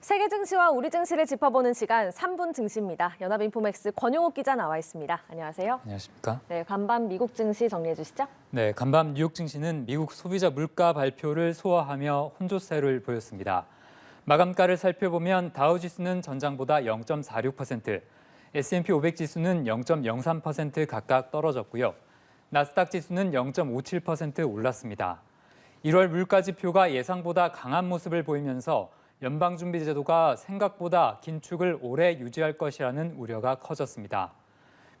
세계 증시와 우리 증시를 짚어보는 시간 3분 증시입니다. 연합인포맥스 권용욱 기자 나와 있습니다. 안녕하세요. 안녕하십니까? 네, 간밤 미국 증시 정리해 주시죠. 네, 간밤 뉴욕 증시는 미국 소비자 물가 발표를 소화하며 혼조세를 보였습니다. 마감가를 살펴보면 다우지수는 전장보다 0.46%, S&P 500 지수는 0.03% 각각 떨어졌고요. 나스닥 지수는 0.57% 올랐습니다. 1월 물가 지표가 예상보다 강한 모습을 보이면서 연방준비제도가 생각보다 긴축을 오래 유지할 것이라는 우려가 커졌습니다.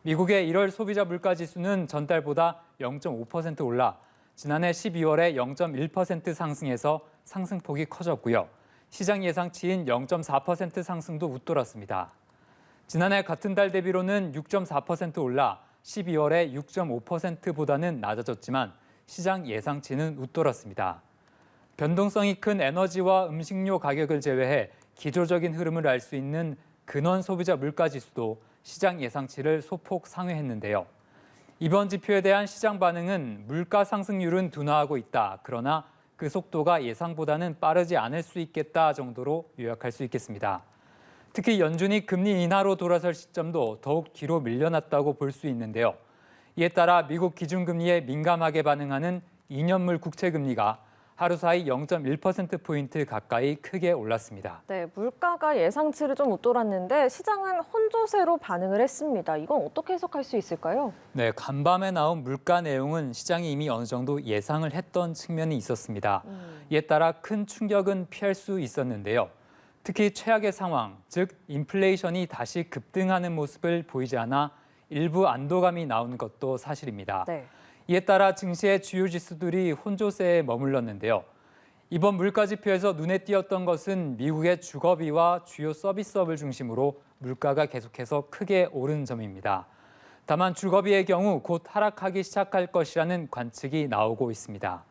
미국의 1월 소비자 물가 지수는 전달보다 0.5% 올라 지난해 12월에 0.1% 상승해서 상승폭이 커졌고요. 시장 예상치인 0.4% 상승도 웃돌았습니다. 지난해 같은 달 대비로는 6.4% 올라 12월에 6.5%보다는 낮아졌지만 시장 예상치는 웃돌았습니다. 변동성이 큰 에너지와 음식료 가격을 제외해 기조적인 흐름을 알 수 있는 근원 소비자 물가 지수도 시장 예상치를 소폭 상회했는데요. 이번 지표에 대한 시장 반응은 물가 상승률은 둔화하고 있다. 그러나 그 속도가 예상보다는 빠르지 않을 수 있겠다 정도로 요약할 수 있겠습니다. 특히 연준이 금리 인하로 돌아설 시점도 더욱 뒤로 밀려났다고 볼 수 있는데요. 이에 따라 미국 기준금리에 민감하게 반응하는 2년물 국채금리가 하루 사이 0.1%포인트 가까이 크게 올랐습니다. 네, 물가가 예상치를 좀 웃돌았는데 시장은 혼조세로 반응을 했습니다. 이건 어떻게 해석할 수 있을까요? 네, 간밤에 나온 물가 내용은 시장이 이미 어느 정도 예상을 했던 측면이 있었습니다. 이에 따라 큰 충격은 피할 수 있었는데요. 특히 최악의 상황, 즉 인플레이션이 다시 급등하는 모습을 보이지 않아 일부 안도감이 나오는 것도 사실입니다. 네. 이에 따라 증시의 주요 지수들이 혼조세에 머물렀는데요. 이번 물가 지표에서 눈에 띄었던 것은 미국의 주거비와 주요 서비스업을 중심으로 물가가 계속해서 크게 오른 점입니다. 다만 주거비의 경우 곧 하락하기 시작할 것이라는 관측이 나오고 있습니다.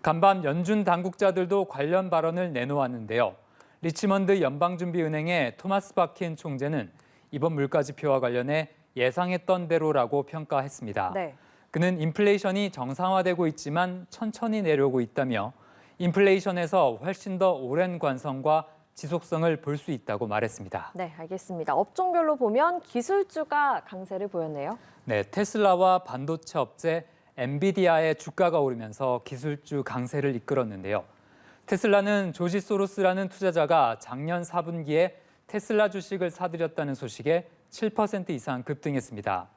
간밤 연준 당국자들도 관련 발언을 내놓았는데요. 리치먼드 연방준비은행의 토마스 바킨 총재는 이번 물가 지표와 관련해 예상했던 대로라고 평가했습니다. 네. 그는 인플레이션이 정상화되고 있지만 천천히 내려오고 있다며 인플레이션에서 훨씬 더 오랜 관성과 지속성을 볼 수 있다고 말했습니다. 네, 알겠습니다. 업종별로 보면 기술주가 강세를 보였네요. 네, 테슬라와 반도체 업체 엔비디아의 주가가 오르면서 기술주 강세를 이끌었는데요. 테슬라는 조지 소로스라는 투자자가 작년 4분기에 테슬라 주식을 사들였다는 소식에 7% 이상 급등했습니다.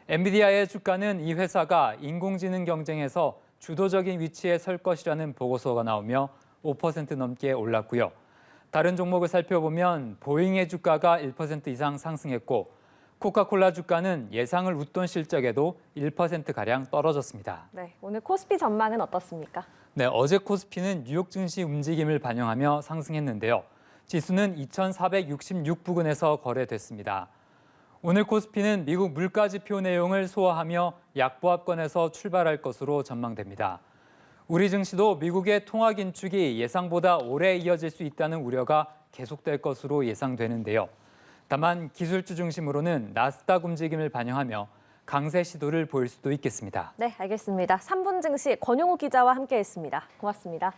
엔비디아의 주가는 이 회사가 인공지능 경쟁에서 주도적인 위치에 설 것이라는 보고서가 나오며 5% 넘게 올랐고요. 다른 종목을 살펴보면 보잉의 주가가 1% 이상 상승했고 코카콜라 주가는 예상을 웃돈 실적에도 1%가량 떨어졌습니다. 네, 오늘 코스피 전망은 어떻습니까? 네, 어제 코스피는 뉴욕 증시 움직임을 반영하며 상승했는데요. 지수는 2,466부근에서 거래됐습니다. 오늘 코스피는 미국 물가 지표 내용을 소화하며 약보합권에서 출발할 것으로 전망됩니다. 우리 증시도 미국의 통화 긴축이 예상보다 오래 이어질 수 있다는 우려가 계속될 것으로 예상되는데요. 다만 기술주 중심으로는 나스닥 움직임을 반영하며 강세 시도를 보일 수도 있겠습니다. 네, 알겠습니다. 3분 증시 권용욱 기자와 함께했습니다. 고맙습니다.